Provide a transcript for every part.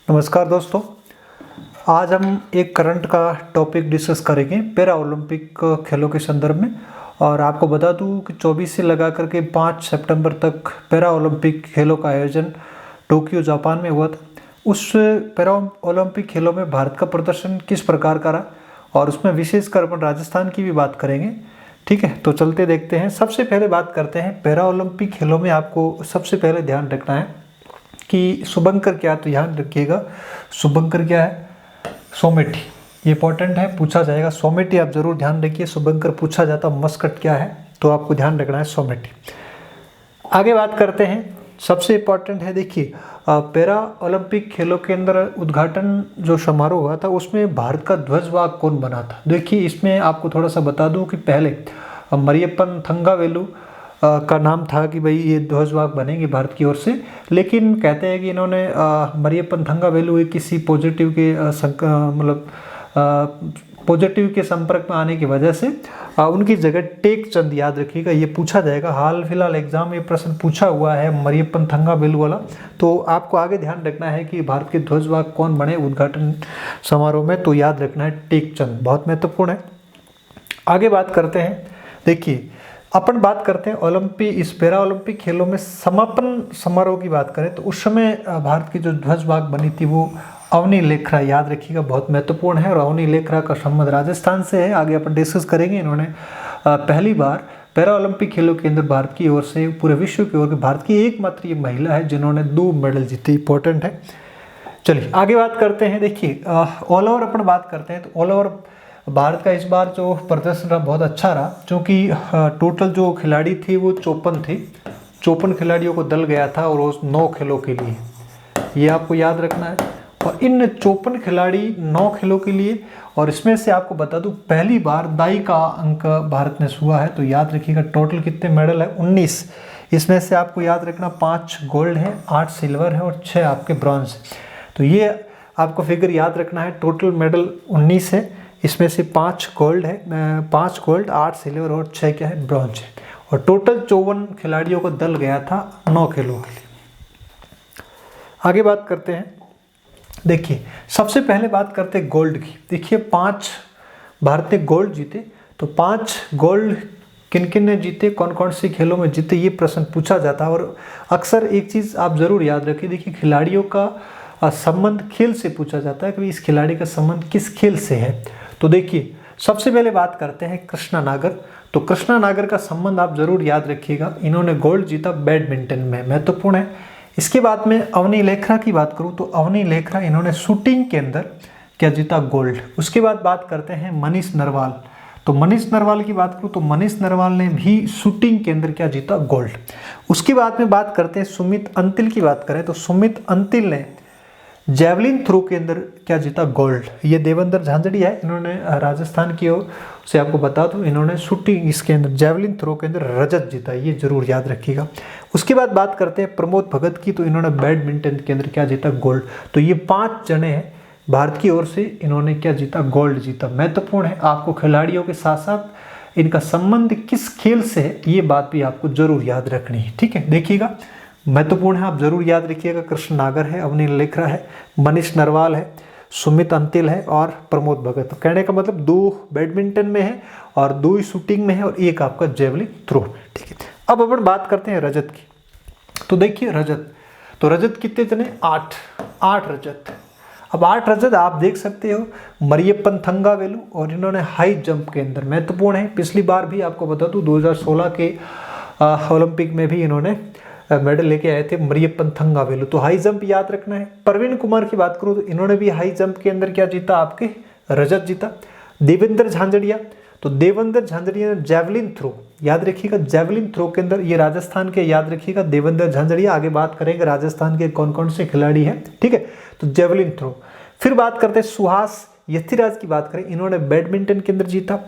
नमस्कार दोस्तों। आज हम एक करंट का टॉपिक डिस्कस करेंगे पैरा ओलंपिक खेलों के संदर्भ में। और आपको बता दूं कि 24 से लगा करके 5 सितंबर तक पैरा ओलंपिक खेलों का आयोजन टोक्यो जापान में हुआ था। उस पैरा ओलंपिक खेलों में भारत का प्रदर्शन किस प्रकार का रहा और उसमें विशेषकर अपन राजस्थान की भी बात करेंगे। ठीक है, तो चलते देखते हैं। सबसे पहले बात करते हैं पैरा ओलंपिक खेलों में। आपको सबसे पहले ध्यान रखना है कि शुभंकर क्या, तो ध्यान रखिएगा शुभंकर क्या है, सोमेटी। ये इंपॉर्टेंट है, पूछा जाएगा सोमेटी। आप जरूर ध्यान रखिए, शुभंकर पूछा जाता। मस्कट क्या है, तो आपको ध्यान रखना है सोमेटी। आगे बात करते हैं, सबसे इंपॉर्टेंट है, देखिए पैरा ओलंपिक खेलों के अंदर उद्घाटन जो समारोह हुआ था उसमें भारत का ध्वजवाहक कौन बना था। देखिए इसमें आपको थोड़ा सा बता दूं कि पहले मरियप्पन थंगावेलु का नाम था कि भाई ये ध्वजवाहक बनेंगे भारत की ओर से, लेकिन कहते हैं कि इन्होंने मरियप्पन थंगावेलु किसी पॉजिटिव के पॉजिटिव के संपर्क में आने की वजह से उनकी जगह टेक चंद, याद रखिएगा ये पूछा जाएगा। हाल फिलहाल एग्जाम में प्रश्न पूछा हुआ है मरियप्पन थंगावेलु वाला। तो आपको आगे ध्यान रखना है कि भारत के ध्वजवाहक कौन बने उद्घाटन समारोह में, तो याद रखना है टेक चंद, बहुत महत्वपूर्ण है। आगे बात करते हैं, देखिए अपन बात करते हैं इस पैरा ओलंपिक खेलों में समापन समारोह की बात करें तो उस समय भारत की जो ध्वजवाहक बनी थी वो अवनी लेखरा, याद रखिएगा बहुत महत्वपूर्ण है। और अवनी लेखरा का संबंध राजस्थान से है, आगे अपन डिस्कस करेंगे। इन्होंने पहली बार पैरा ओलंपिक खेलों के अंदर भारत की ओर से पूरे विश्व की ओर से भारत की एकमात्र ये महिला है जिन्होंने 2 मेडल जीते। इंपॉर्टेंट है। चलिए आगे बात करते हैं। देखिए ऑल ओवर अपन बात करते हैं तो ऑल ओवर भारत का इस बार जो प्रदर्शन रहा बहुत अच्छा रहा, क्योंकि टोटल जो खिलाड़ी थे वो 54 थे। 54 खिलाड़ियों को दल गया था और वो 9 खेलों के लिए, ये आपको याद रखना है। और इन 54 खिलाड़ी 9 खेलों के लिए, और इसमें से आपको बता दूं पहली बार दाई का अंक भारत ने छुआ है। तो याद रखिएगा टोटल कितने मेडल है, 19। इसमें से आपको याद रखना 5 गोल्ड है, 8 सिल्वर है और 6 आपके ब्रॉन्ज है। तो ये आपको फिगर याद रखना है, टोटल मेडल 19 है। इसमें से 5 गोल्ड है, 5 गोल्ड, 8 सिल्वर और 6 क्या है, ब्रॉन्ज है। और टोटल 54 खिलाड़ियों को दल गया था 9 खेलों के लिए। आगे बात करते हैं, देखिए सबसे पहले बात करते हैं गोल्ड की। देखिए 5 भारत ने गोल्ड जीते, तो 5 गोल्ड किन किन ने जीते, कौन कौन से खेलों में जीते, ये प्रश्न पूछा जाता है। और अक्सर एक चीज़ आप जरूर याद रखिए, देखिए खिलाड़ियों का संबंध खेल से पूछा जाता है कि इस खिलाड़ी का संबंध किस खेल से है। तो देखिए सबसे पहले बात करते हैं कृष्णा नागर। तो कृष्णा नागर का संबंध आप जरूर याद रखिएगा, इन्होंने गोल्ड जीता बैडमिंटन में, महत्वपूर्ण है। इसके बाद में अवनी लेखरा की बात करूं तो अवनी लेखरा इन्होंने शूटिंग के अंदर क्या जीता, गोल्ड। उसके बाद बात करते हैं मनीष नरवाल। तो मनीष नरवाल की बात करूं तो मनीष नरवाल ने भी शूटिंग के अंदर क्या जीता, गोल्ड। उसके बाद में बात करते हैं सुमित अंतिल की बात करें तो सुमित अंतिल ने जैवलिन थ्रो के अंदर क्या जीता, गोल्ड। ये देवेंद्र झांझड़िया है, इन्होंने राजस्थान की ओर से आपको बता दूं इन्होंने शूटिंग इसके अंदर जैवलिन थ्रो के अंदर रजत जीता, ये जरूर याद रखिएगा। उसके बाद बात करते हैं प्रमोद भगत की। तो इन्होंने बैडमिंटन के अंदर क्या जीता, गोल्ड। तो ये 5 जने हैं भारत की ओर से, इन्होंने क्या जीता, गोल्ड जीता। महत्वपूर्ण है, आपको खिलाड़ियों के साथ साथ इनका संबंध किस खेल से है ये बात भी आपको जरूर याद रखनी है। ठीक है, देखिएगा महत्वपूर्ण है, आप जरूर याद रखिएगा। कृष्ण नागर है, अवनी लेखरा है, मनीष नरवाल है, सुमित अंतिल है और प्रमोद भगत। तो कहने का मतलब 2 बैडमिंटन में है और 2 ही शूटिंग में है और 1 आपका जेवलिन थ्रो। ठीक है, अब अपन बात करते हैं रजत की। तो देखिए रजत, तो रजत कितने जने, 8 रजत। अब 8 रजत आप देख सकते हो मरियप्पन थंगावेलु, और इन्होंने हाई जंप के अंदर, महत्वपूर्ण है। पिछली बार भी आपको बता दूं 2016 के ओलंपिक में भी इन्होंने मेडल लेके आए थे मरियप्पन थंगावेलु। तो हाई जंप याद रखना है। प्रवीण कुमार की बात करूं तो इन्होंने भी हाई जंप के अंदर क्या जीता, आपके रजत जीता। देवेंद्र झांझड़िया, तो देवेंद्र झांझड़िया ने जैवलिन थ्रो, याद रखिएगा जैवलिन थ्रो के अंदर, ये राजस्थान के, याद रखिएगा देवेंद्र झांझड़िया। आगे बात करेंगे राजस्थान के कौन कौन से खिलाड़ी हैं। ठीक है, तो जैवलिन थ्रो। फिर बात करते हैं सुहास यथिराज की बात करें, इन्होंने बैडमिंटन के अंदर जीता।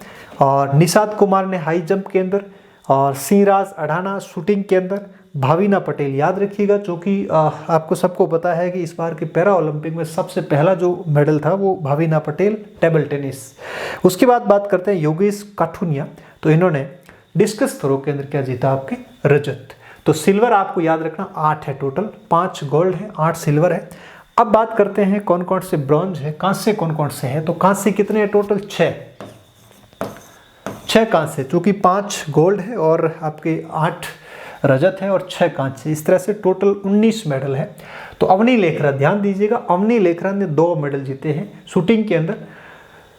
और निषाद कुमार ने हाई जंप के अंदर, और सिंहराज अढ़ाना शूटिंग के अंदर, भाविना पटेल, याद रखिएगा क्योंकि आपको सबको पता है कि इस बार के पैरा ओलंपिक में सबसे पहला जो मेडल था वो भाविना पटेल, टेबल टेनिस। उसके बाद बात करते हैं योगेश काठुनिया। तो इन्होंने डिस्कस थ्रो के अंदर क्या जीता, आपके रजत। तो सिल्वर आपको याद रखना 8 है टोटल, 5 गोल्ड है, 8 सिल्वर है। अब बात करते हैं कौन कौन से ब्रॉन्ज है, कांस्य कौन कौन से है। तो कांस्य कितने हैं टोटल? 6 कांस्य, चूंकि 5 गोल्ड है और आपके 8 रजत है और 6 कांस्य, इस तरह से टोटल 19 मेडल है। तो अवनी लेखरा, ध्यान दीजिएगा, अवनी लेखरा ने 2 मेडल जीते हैं शूटिंग के अंदर।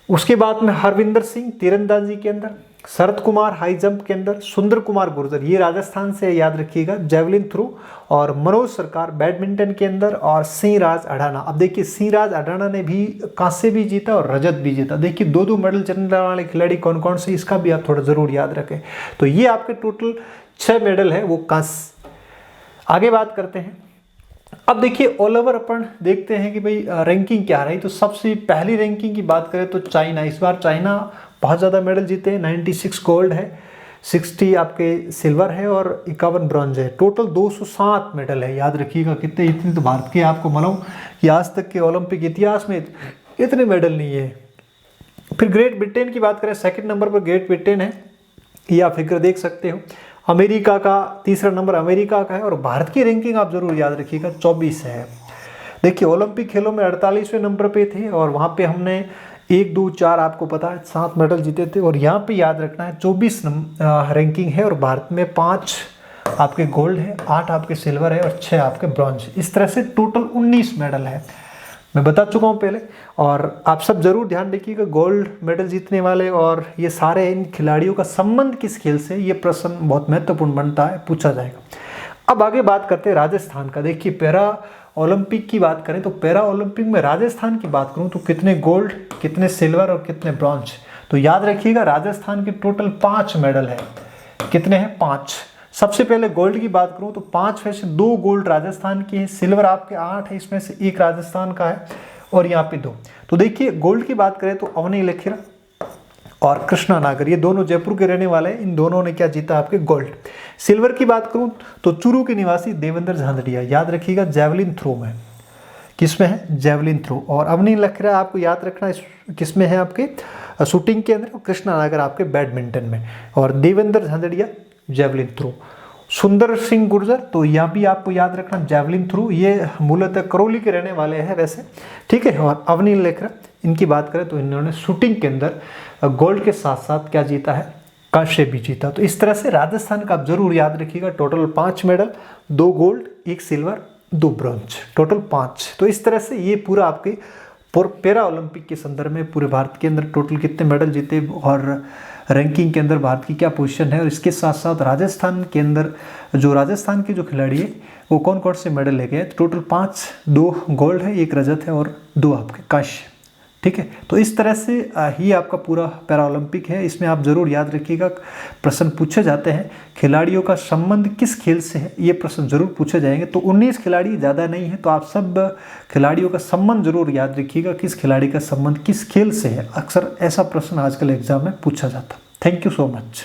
उसके बाद में हरविंदर सिंह तीरंदाजी के अंदर, शरद कुमार हाई जंप के अंदर, सुंदर कुमार गुर्जर ये राजस्थान से याद रखिएगा जेवलिन थ्रो, और मनोज सरकार बैडमिंटन के अंदर, और सिंह राज अडाना। अब देखिए सिंह राज अडाना ने भी कांस्य भी जीता और रजत भी जीता। देखिए 2-2 मेडल जीतने वाले खिलाड़ी कौन कौन से, इसका भी आप थोड़ा जरूर याद रखें। तो ये आपके टोटल 6 मेडल है वो कांस्य। आगे बात करते हैं। अब देखिए ऑल ओवर अपन देखते हैं कि भाई रैंकिंग क्या रही। तो सबसे पहली रैंकिंग की बात करें तो चाइना, इस बार चाइना बहुत ज़्यादा मेडल जीते हैं, 96 गोल्ड है, 60 आपके सिल्वर है और 51 ब्रॉन्ज है, टोटल 207 मेडल है। याद रखिएगा कितने, इतने तो भारत के आपको मालूम कि आज तक के ओलंपिक इतिहास में इतने मेडल नहीं है। फिर ग्रेट ब्रिटेन की बात करें, सेकंड नंबर पर ग्रेट ब्रिटेन है, ये आप फिगर देख सकते हो। अमेरिका का तीसरा नंबर अमेरिका का है, और भारत की रैंकिंग आप जरूर याद रखिएगा 24 है। देखिए ओलंपिक खेलों में 48वें नंबर पे थे और वहाँ पे हमने 1, 2, 4 आपको पता है 7 मेडल जीते थे, और यहाँ पे याद रखना है 24 रैंकिंग है, और भारत में 5 आपके गोल्ड है, 8 आपके सिल्वर है और 6 आपके ब्रॉन्ज। इस तरह से टोटल 19 मेडल है, मैं बता चुका हूँ पहले। और आप सब जरूर ध्यान रखिएगा गोल्ड मेडल जीतने वाले और ये सारे इन खिलाड़ियों का संबंध किस खेल से, ये प्रश्न बहुत महत्वपूर्ण बनता है, पूछा जाएगा। अब आगे बात करते हैं राजस्थान का। देखिए पैरा ओलंपिक की बात करें तो पैरा ओलंपिक में राजस्थान की बात करूं तो कितने गोल्ड, कितने सिल्वर और कितने ब्रॉन्ज। तो याद रखिएगा राजस्थान के टोटल 5 मेडल है। कितने हैं? 5। सबसे पहले गोल्ड की बात करूं तो 5 में से 2 गोल्ड राजस्थान की है, सिल्वर आपके 8 है, इसमें से 1 राजस्थान का है और यहाँ पे 2। तो देखिए गोल्ड की बात करें तो अवनी लेखरा और कृष्णा नागर, ये दोनों जयपुर के रहने वाले हैं, इन दोनों ने क्या जीता आपके गोल्ड। सिल्वर की बात करूं तो चूरू के निवासी देवेंद्र झांझड़िया, याद रखिएगा जेवलिन थ्रो में, किसमें है? Javelin throw. और अवनी लेखरा आपको याद रखना किसमें है? आपके शूटिंग के अंदर, कृष्णा नागर आपके बैडमिंटन में, और देवेंद्र झांझड़िया जेवलिन थ्रो। सुंदर सिंह गुर्जर, तो यहाँ भी आपको याद रखना जेवलिन थ्रो, ये मूलतः करौली के रहने वाले हैं वैसे, ठीक है। और अवनी लेखरा इनकी बात करें तो इन्होंने शूटिंग के अंदर गोल्ड के साथ साथ क्या जीता है? कांस्य भी जीता। तो इस तरह से राजस्थान का आप जरूर याद रखिएगा total 5 medal, 2 gold, 1 silver, 2 bronze, total 5। तो इस तरह से ये पूरा आपके पैरा ओलंपिक के संदर्भ में पूरे भारत के अंदर टोटल कितने मेडल जीते और रैंकिंग के अंदर भारत की क्या पोजीशन है, और इसके साथ साथ राजस्थान के अंदर जो राजस्थान के जो खिलाड़ी है वो कौन कौन से मेडल लेके आए। टोटल 5, 2 गोल्ड है, 1 रजत है और 2 आपके कांस्य, ठीक है। तो इस तरह से ही आपका पूरा पैरा ओलंपिक है। इसमें आप जरूर याद रखिएगा प्रश्न पूछे जाते हैं, खिलाड़ियों का संबंध किस खेल से है, ये प्रश्न जरूर पूछे जाएंगे। तो 19 खिलाड़ी ज़्यादा नहीं है, तो आप सब खिलाड़ियों का संबंध जरूर याद रखिएगा, किस खिलाड़ी का संबंध किस खेल से है। अक्सर ऐसा प्रश्न आजकल एग्जाम में पूछा जाता है। Thank you so much.